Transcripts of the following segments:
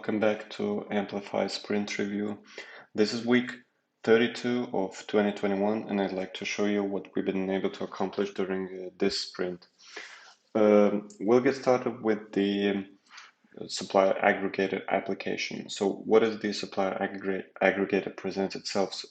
Welcome back to Amplify Sprint Review. This is week 32 of 2021, and I'd like to show you what we've been able to accomplish during this sprint. We'll get started with the supplier aggregator application. So what does the supplier aggregator present itself?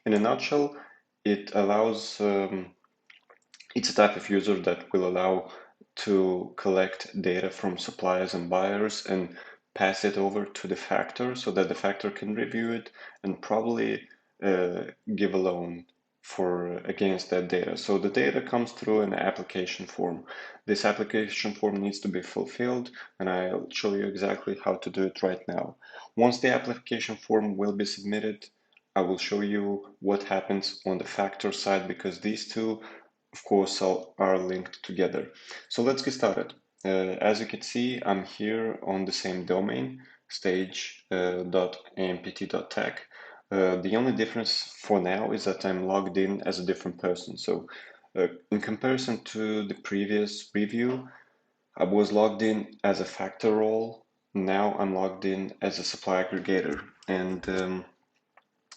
In a nutshell, it allows, it's a type of user that will allow to collect data from suppliers and buyers and pass it over to the factor so that the factor can review it and probably give a loan for against that data. So the data comes through an application form. This application form needs to be fulfilled, and I'll show you exactly how to do it right now. Once the application form will be submitted, I will show you what happens on the factor side, because these two of course are linked together. So let's get started. As you can see, I'm here on the same domain, stage.ampt.tech. The only difference for now is that I'm logged in as a different person. So in comparison to the previous review, I was logged in as a factor role. Now I'm logged in as a supply aggregator. And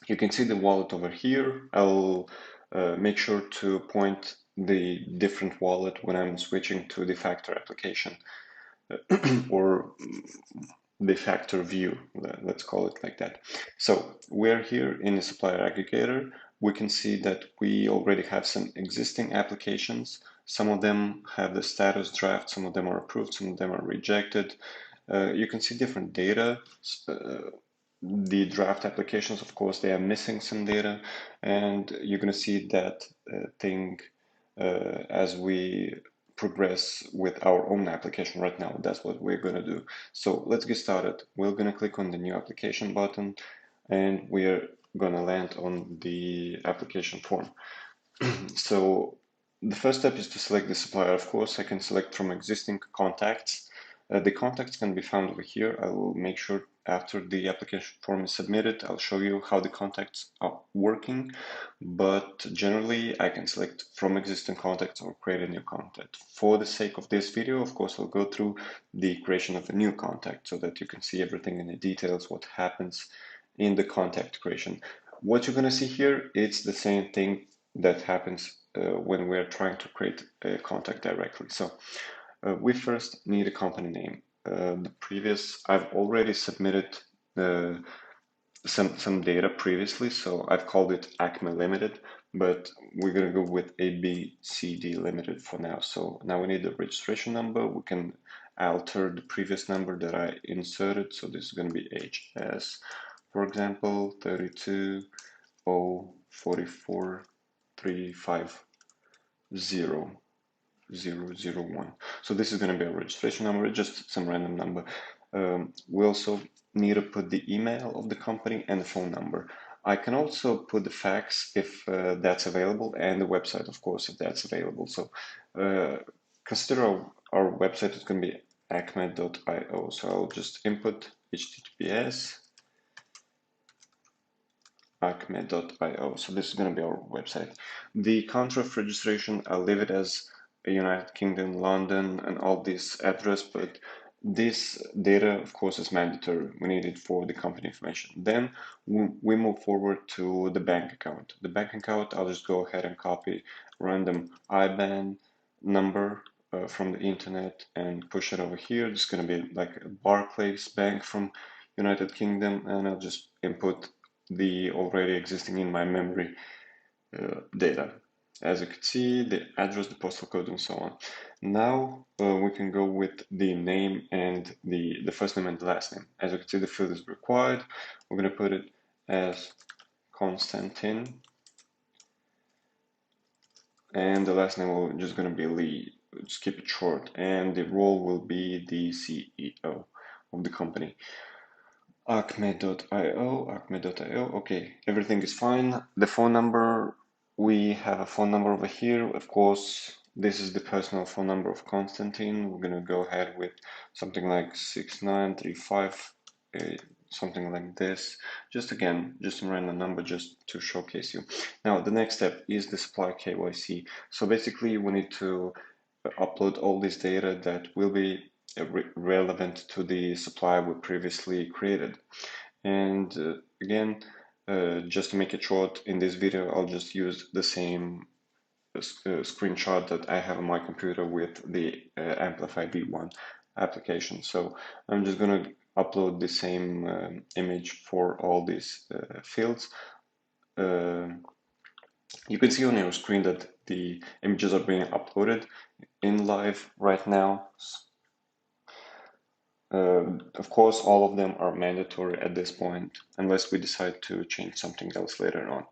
you can see the wallet over here. I'll make sure to point the different wallet when I'm switching to the factor application or the factor view, let's call it like that. So we're here in the supplier aggregator. We can see that we already have some existing applications. Some of them have the status draft, some of them are approved, some of them are rejected. You can see different data. The draft applications, of course, they are missing some data, and you're going to see that thing as we progress with our own application right now. That's what we're going to do. So let's get started. We're going to click on the new application button, and we're going to land on the application form. So the first step is to select the supplier. Of course, I can select from existing contacts. The contacts can be found over here. I will make sure after the application form is submitted, I'll show you how the contacts are working. But generally, I can select from existing contacts or create a new contact. For the sake of this video, of course, I'll go through the creation of a new contact so that you can see everything in the details, what happens in the contact creation. What you're going to see here, it's the same thing that happens when we're trying to create a contact directly. So we first need a company name. I've already submitted some data previously, so I've called it Acme Limited, but we're gonna go with ABCD Limited for now. So now we need the registration number. We can alter the previous number that I inserted. So this is gonna be HS, for example, 32044350. 001. So this is going to be a registration number, just some random number. We also need to put the email of the company and the phone number. I can also put the fax if that's available, and the website, of course, if that's available. So consider our website is going to be ampt.io. So I'll just input https ampt.io. So this is going to be our website. The country of registration, I'll leave it as United Kingdom, London, and all this address, but this data, of course, is mandatory. We need it for the company information. Then we move forward to the bank account. The bank account, I'll just go ahead and copy random IBAN number from the internet and push it over here. It's going to be like a Barclays bank from United Kingdom, and I'll just input the already existing in my memory data. As you can see, the address, the postal code, and so on. Now we can go with the name and the first name and the last name. As you can see, the field is required. We're going to put it as Konstantin, and the last name will just going to be Lee. Just keep it short, and the role will be the CEO of the company. Acme.io. Okay, everything is fine. The phone number, we have a phone number over here. Of course, this is the personal phone number of Konstantin. We're gonna go ahead with something like 6935, something like this. Just again, just a random number just to showcase you. Now, the next step is the supplier KYC. So basically, we need to upload all this data that will be relevant to the supply we previously created. And again, just to make it short, in this video, I'll just use the same screenshot that I have on my computer with the Amplify V1 application. So I'm just going to upload the same image for all these fields. You can see on your screen that the images are being uploaded in live right now. Of course, all of them are mandatory at this point, unless we decide to change something else later on.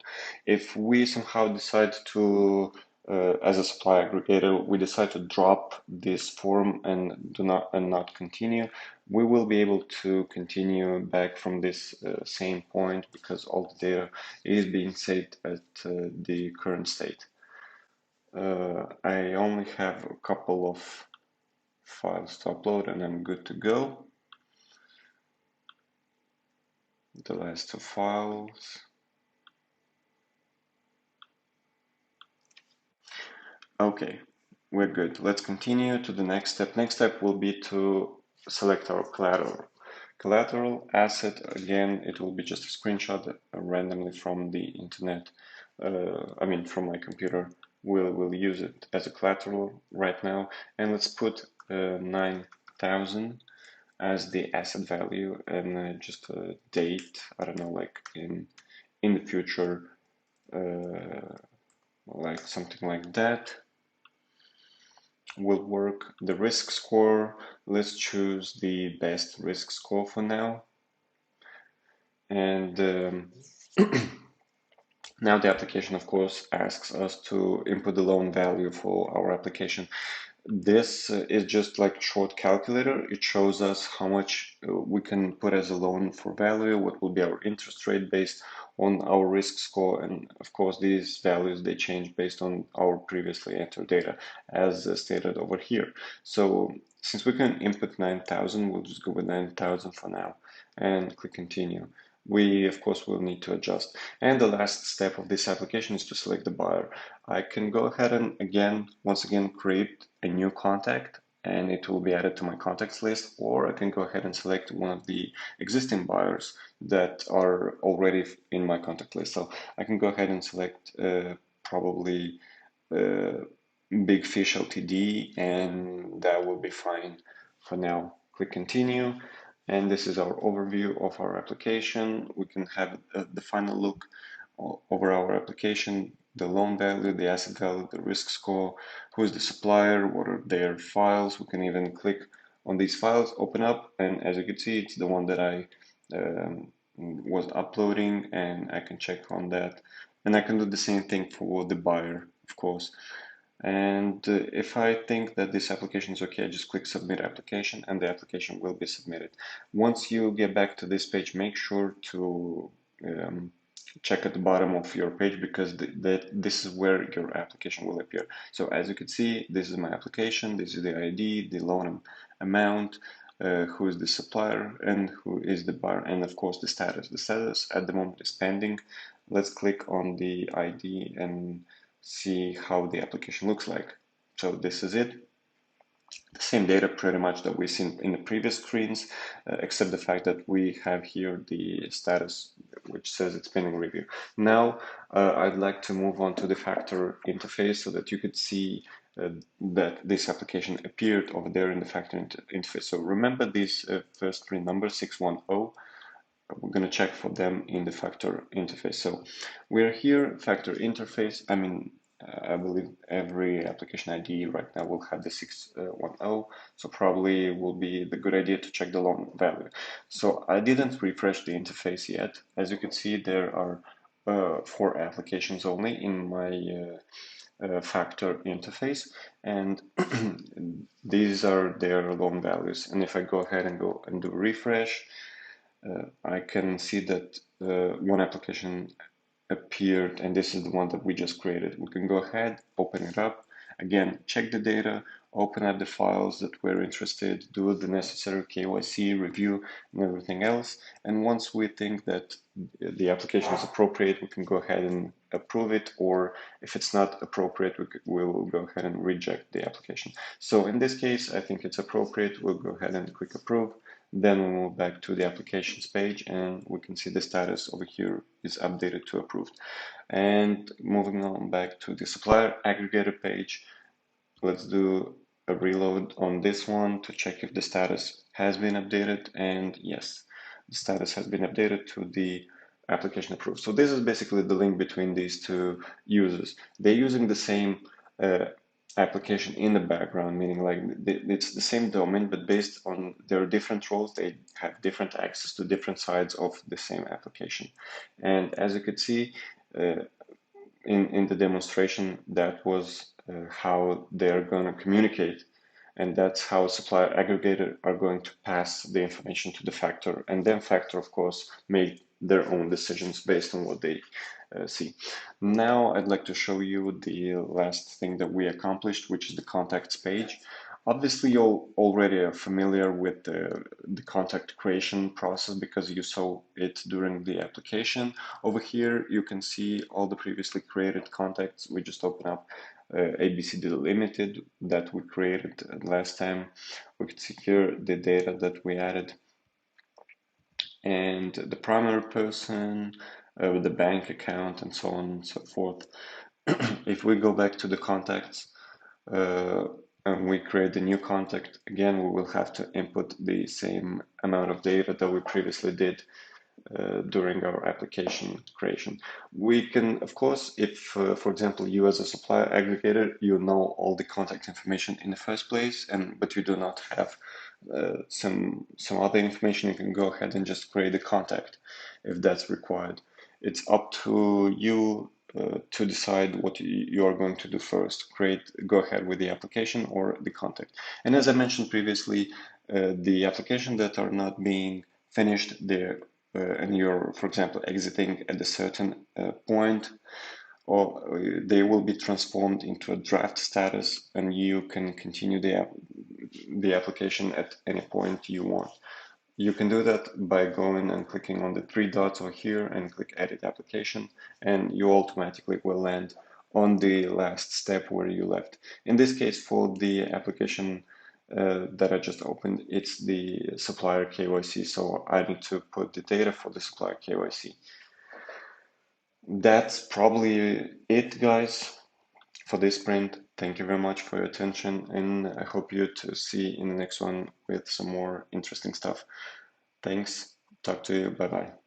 If we somehow decide to, as a supply aggregator, we decide to drop this form and not continue, we will be able to continue back from this same point because all the data is being saved at the current state. I only have a couple of files to upload and I'm good to go. The last two files. Okay, we're good. Let's continue to the next step. Next step will be to select our collateral. Collateral asset, again, it will be just a screenshot randomly from the internet. From my computer. We'll use it as a collateral right now. And let's put 9,000 as the asset value and just a date, I don't know, like in the future, like something like that will work. The risk score, let's choose the best risk score for now. And now the application, of course, asks us to input the loan value for our application. This is just like a short calculator. It shows us how much we can put as a loan for value, what will be our interest rate based on our risk score. And of course, these values, they change based on our previously entered data as stated over here. So since we can input 9,000, we'll just go with 9,000 for now and click continue. We, of course, will need to adjust. And the last step of this application is to select the buyer. I can go ahead and once again, create a new contact and it will be added to my contacts list, or I can go ahead and select one of the existing buyers that are already in my contact list. So I can go ahead and select probably Big Fish Ltd, and that will be fine for now. Click continue. And this is our overview of our application. We can have the final look over our application, the loan value, the asset value, the risk score, who is the supplier, what are their files. We can even click on these files, open up, and as you can see, it's the one that I was uploading, and I can check on that. And I can do the same thing for the buyer, of course. And if I think that this application is okay, I just click submit application and the application will be submitted. Once you get back to this page, make sure to check at the bottom of your page because this is where your application will appear. So as you can see, this is my application, this is the ID, the loan amount, who is the supplier and who is the buyer, and of course the status. The status at the moment is pending. Let's click on the ID and see how the application looks like. So this is it. The same data pretty much that we've seen in the previous screens, except the fact that we have here the status, which says it's pending review. Now, I'd like to move on to the factor interface so that you could see that this application appeared over there in the factor interface. So remember these first three numbers, 610, we're going to check for them in the factor interface. So we're here, factor interface. I believe every application ID right now will have the 610, so probably will be the good idea to check the loan value. So I didn't refresh the interface yet. As you can see, there are 4 applications only in my factor interface, and these are their loan values. And if I go ahead and go and do refresh, I can see that one application appeared, and this is the one that we just created. We can go ahead, open it up, again, check the data. open up the files that we're interested, do the necessary KYC review and everything else. And once we think that the application is appropriate, we can go ahead and approve it, or if it's not appropriate, we'll go ahead and reject the application. So in this case, I think it's appropriate. We'll go ahead and click approve. Then we move back to the applications page and we can see the status over here is updated to approved. And moving on back to the supplier aggregator page, let's do a reload on this one to check if the status has been updated. And yes, the status has been updated to the application approved. So this is basically the link between these two users. They're using the same application in the background, meaning like it's the same domain, but based on their different roles, they have different access to different sides of the same application. And as you could see, in the demonstration, that was how they're going to communicate. And that's how supplier aggregator are going to pass the information to the factor. And then factor, of course, make their own decisions based on what they see. Now I'd like to show you the last thing that we accomplished, which is the contacts page. Obviously, you already are familiar with the contact creation process because you saw it during the application. Over here, you can see all the previously created contacts. We just open up ABCD Limited that we created last time. We can see here the data that we added and the primary person with the bank account and so on and so forth. If we go back to the contacts, and we create a new contact, again, we will have to input the same amount of data that we previously did during our application creation. We can, of course, if, for example, you as a supplier aggregator, you know all the contact information in the first place, but you do not have some other information, you can go ahead and just create a contact if that's required. It's up to you to decide what you are going to do first. Go ahead with the application or the contact. And as I mentioned previously, the application that are not being finished there, and you're, for example, exiting at a certain point, or they will be transformed into a draft status, and you can continue the application at any point you want. You can do that by going and clicking on the three dots over here and click Edit Application, and you automatically will land on the last step where you left. In this case, for the application that I just opened, it's the supplier KYC, so I need to put the data for the supplier KYC. That's probably it, guys, for this sprint. Thank you very much for your attention, and I hope you to see in the next one with some more interesting stuff. Thanks. Talk to you. Bye bye.